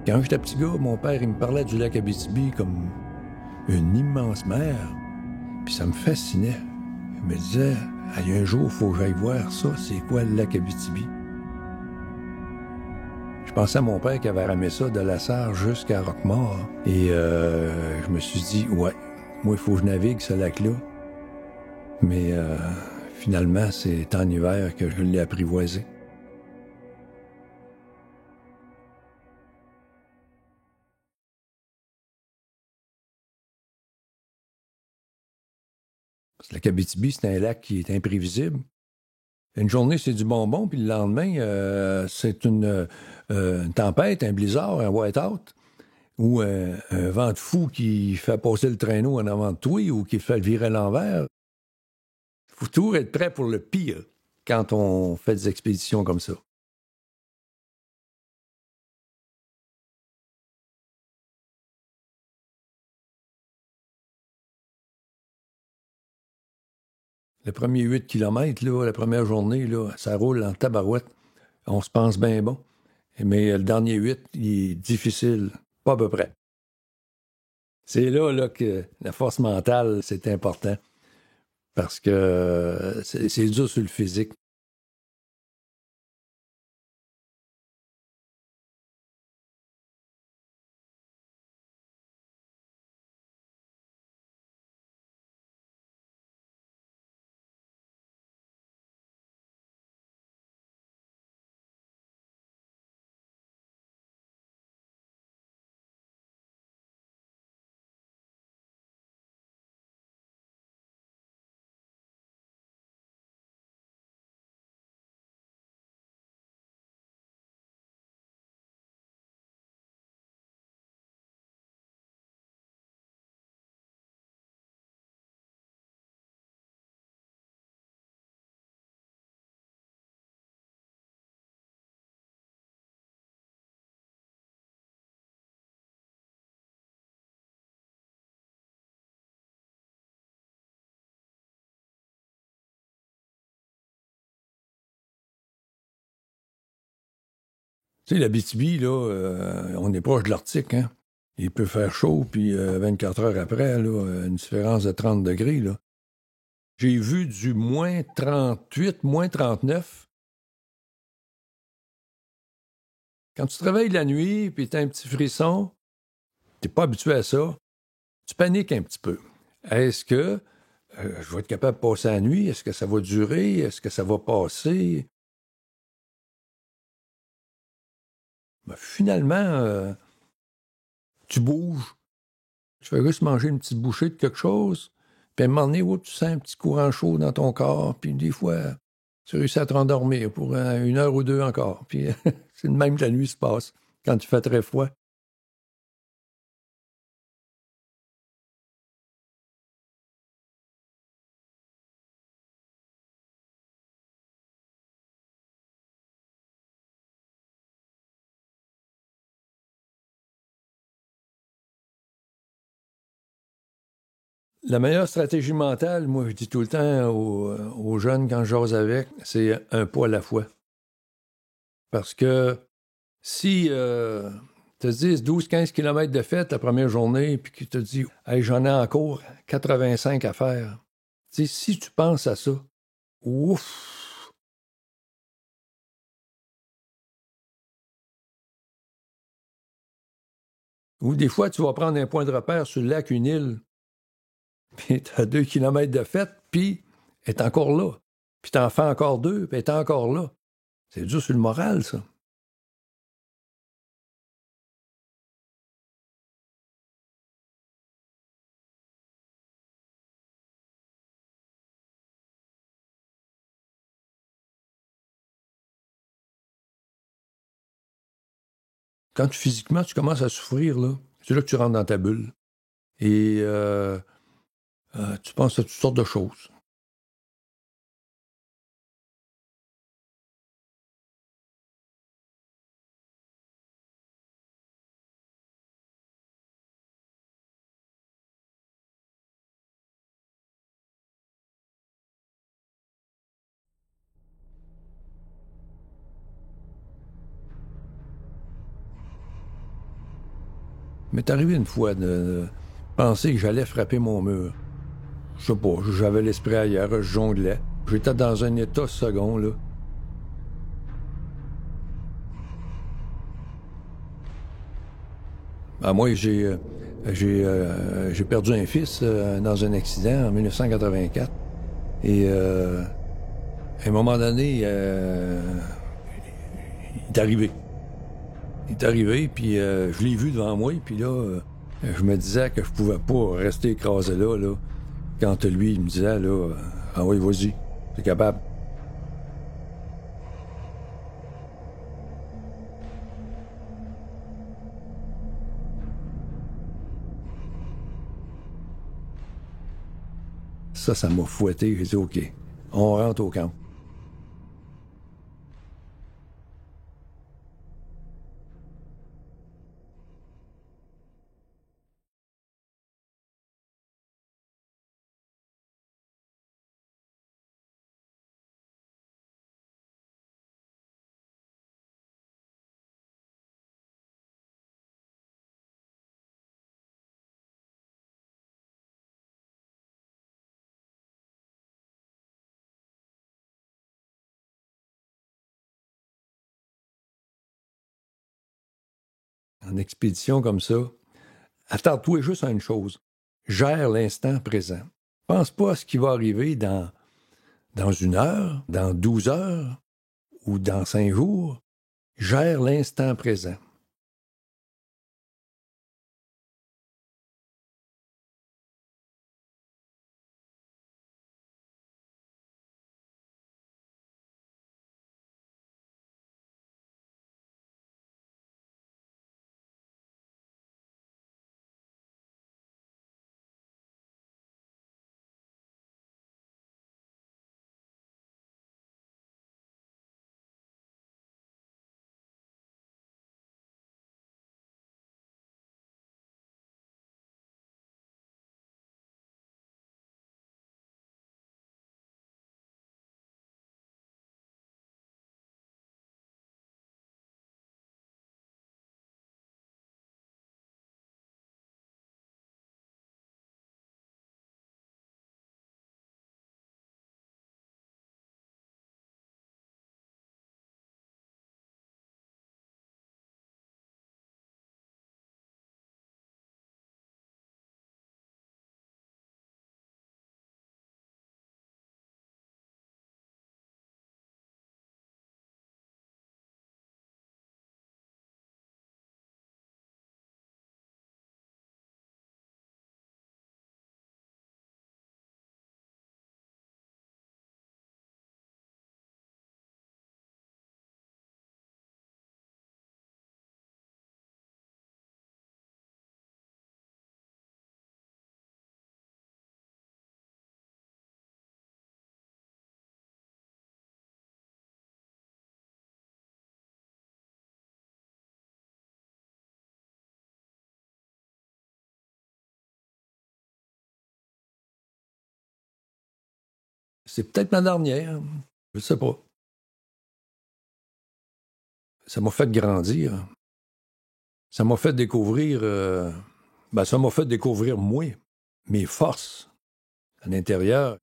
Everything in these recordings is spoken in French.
Quand j'étais petit gars, mon père, il me parlait du lac Abitibi comme une immense mer. Puis ça me fascinait. Il me disait, hey, un jour, il faut que j'aille voir ça, c'est quoi le lac Abitibi? Je pensais à mon père qui avait ramé ça de la Sarre jusqu'à Roquemort. Et je me suis dit, ouais, moi, il faut que je navigue ce lac-là. Mais finalement, c'est en hiver que je l'ai apprivoisé. Parce que le lac Abitibi, c'est un lac qui est imprévisible. Une journée, c'est du bonbon, puis le lendemain, c'est une tempête, un blizzard, un white-out, ou un vent de fou qui fait passer le traîneau en avant de toi ou qui fait le virer à l'envers. Il faut toujours être prêt pour le pire quand on fait des expéditions comme ça. Le premier 8 kilomètres, là, la première journée, là, ça roule en tabarouette. On se pense bien bon. Mais le dernier 8, il est difficile, pas à peu près. C'est là que la force mentale, c'est important. Parce que c'est dur sur le physique. Tu sais, l'Abitibi, là, on est proche de l'Arctique, hein? Il peut faire chaud, puis 24 heures après, là, une différence de 30 degrés, là. J'ai vu du moins 38, moins 39. Quand tu te réveilles la nuit, puis t'as un petit frisson, t'es pas habitué à ça, tu paniques un petit peu. Est-ce que je vais être capable de passer la nuit? Est-ce que ça va durer? Est-ce que ça va passer? Ben, finalement, tu bouges. Tu fais juste manger une petite bouchée de quelque chose, puis à un moment donné, oh, tu sens un petit courant chaud dans ton corps, puis des fois, tu réussis à te rendormir pour une heure ou deux encore. Puis c'est de même que la nuit se passe, quand tu fais très froid. La meilleure stratégie mentale, moi, je dis tout le temps aux jeunes quand je jase avec, c'est un pas à la fois. Parce que si tu te dis 12-15 km de fête la première journée, puis que tu te dis, hey, j'en ai encore 85 à faire, tu sais, si tu penses à ça, ouf! Ou des fois, tu vas prendre un point de repère sur le lac, une île, puis tu as 2 kilomètres de fête, puis elle est encore là. Puis t'en fais encore deux, puis elle est encore là. C'est dur sur le moral, ça. Quand physiquement, tu commences à souffrir, là, c'est là que tu rentres dans ta bulle. Et tu penses à toutes sortes de choses. m'est arrivé une fois de penser que j'allais frapper mon mur. Je sais pas, j'avais l'esprit ailleurs, je jonglais. J'étais dans un état second, là. Ah, moi, j'ai perdu un fils dans un accident en 1984. Et à un moment donné, il est arrivé. Il est arrivé, puis je l'ai vu devant moi, puis là, je me disais que je pouvais pas rester écrasé là, quand lui, il me disait, là, ah oui, vas-y, t'es capable. Ça m'a fouetté. J'ai dit, OK, on rentre au camp. En expédition comme ça, attends-toi juste à une chose. Gère l'instant présent. Pense pas à ce qui va arriver dans 1 heure, dans 12 heures ou dans 5 jours. Gère l'instant présent. C'est peut-être ma dernière. Je sais pas. Ça m'a fait grandir. Ça m'a fait découvrir... ça m'a fait découvrir moi, mes forces à l'intérieur.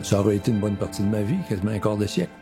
Ça aurait été une bonne partie de ma vie, quasiment un quart de siècle.